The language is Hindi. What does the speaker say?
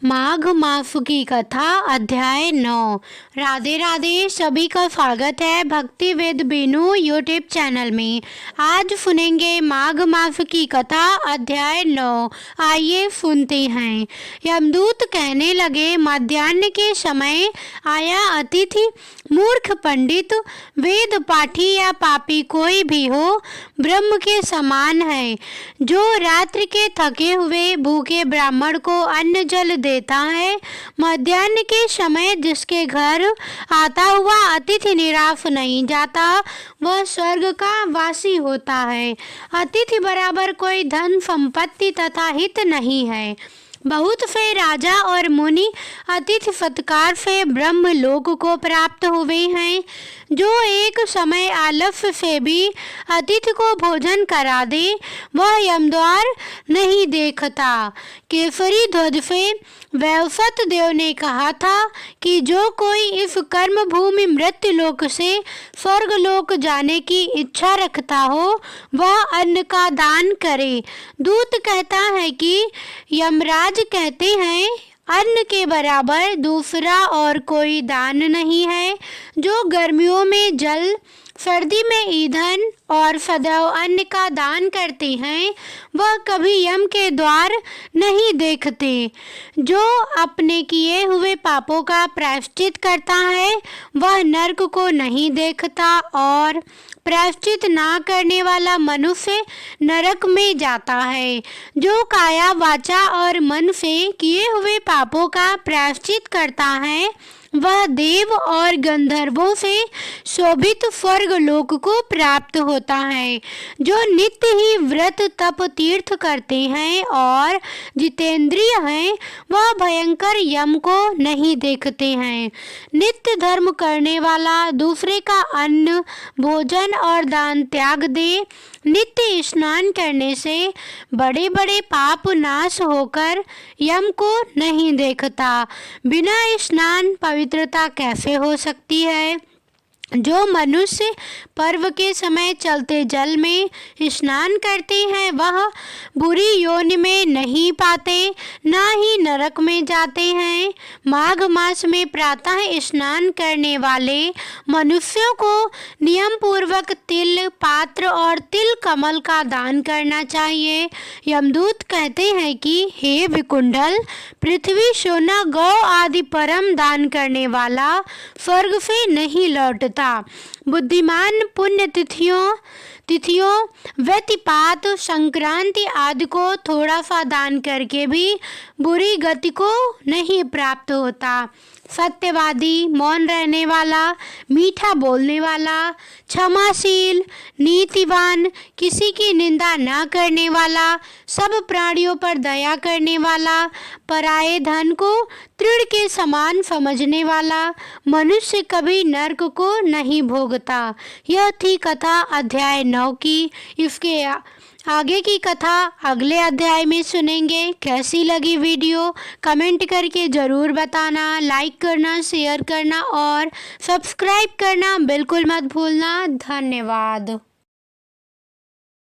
माघ मास की कथा अध्याय 9। राधे राधे, सभी का स्वागत है भक्ति वेद बीनू यूट्यूब चैनल में। आज सुनेंगे माघ मास की कथा अध्याय 9। आइए सुनते हैं। यमदूत कहने लगे, मध्याह्न के समय आया अतिथि मूर्ख पंडित, वेद पाठी या पापी कोई भी हो, ब्रह्म के समान है। जो रात्रि के थके हुए भूखे ब्राह्मण को अन्न जल देता है, मध्याह्न के समय जिसके घर आता हुआ अतिथि निराश नहीं जाता, वह स्वर्ग का वासी होता है। अतिथि बराबर कोई धन संपत्ति तथा हित नहीं है। बहुत से राजा और मुनि अतिथि सत्कार से ब्रह्म लोक को प्राप्त हुए हैं। जो एक समय आलस्य से भी अतिथि को भोजन करा दे, वह यमद्वार नहीं देखता। केसरी ध्वज से वैवस्वत देव ने कहा था कि जो कोई इस कर्म भूमि मृत्यु लोक से स्वर्ग लोक जाने की इच्छा रखता हो, वह अन्न का दान करे। दूत कहता है कि यमराज कहते हैं, अन्न के बराबर दूसरा और कोई दान नहीं है। जो गर्मियों में जल, सर्दी में ईंधन और सदैव अन्न का दान करते हैं, वह कभी यम के द्वार नहीं देखते। जो अपने किए हुए पापों का प्रायश्चित करता है, वह नरक को नहीं देखता, और प्रायश्चित ना करने वाला मनुष्य नरक में जाता है। जो काया वाचा और मन से किए हुए पापों का प्रायश्चित करता है, वह देव और गंधर्वों से शोभित स्वर्ग लोक को प्राप्त होता है। जो नित्य ही व्रत तप तीर्थ करते हैं और जितेंद्रिय हैं, वह भयंकर यम को नहीं देखते हैं। नित्य धर्म करने वाला दूसरे का अन्न, भोजन और दान त्याग दे। नित्य स्नान करने से बड़े बड़े पाप नाश होकर यम को नहीं देखता। बिना स्नान पवित्रता कैसे हो सकती है? जो मनुष्य पर्व के समय चलते जल में स्नान करते हैं, वह बुरी योनि में नहीं पाते, ना ही नरक में जाते हैं। माघ मास में प्रातः स्नान करने वाले मनुष्यों को नियम पूर्वक तिल पात्र और तिल कमल का दान करना चाहिए। यमदूत कहते हैं कि हे विकुंडल, पृथ्वी, सोना, गौ आदि परम दान करने वाला स्वर्ग से नहीं लौटता। बुद्धिमान पुण्य तिथियों व्यतिपात, संक्रांति आदि को थोड़ा सा दान करके भी बुरी गति को नहीं प्राप्त होता। सत्यवादी, मौन रहने वाला, मीठा बोलने वाला, क्षमाशील, नीतिवान, किसी की निंदा न करने वाला, सब प्राणियों पर दया करने वाला, पराये धन को तृण के समान समझने वाला मनुष्य कभी नरक को नहीं भोगता। यह थी कथा अध्याय 9 की। इसके आगे की कथा अगले अध्याय में सुनेंगे। कैसी लगी वीडियो कमेंट करके ज़रूर बताना। लाइक करना, शेयर करना और सब्सक्राइब करना बिल्कुल मत भूलना। धन्यवाद।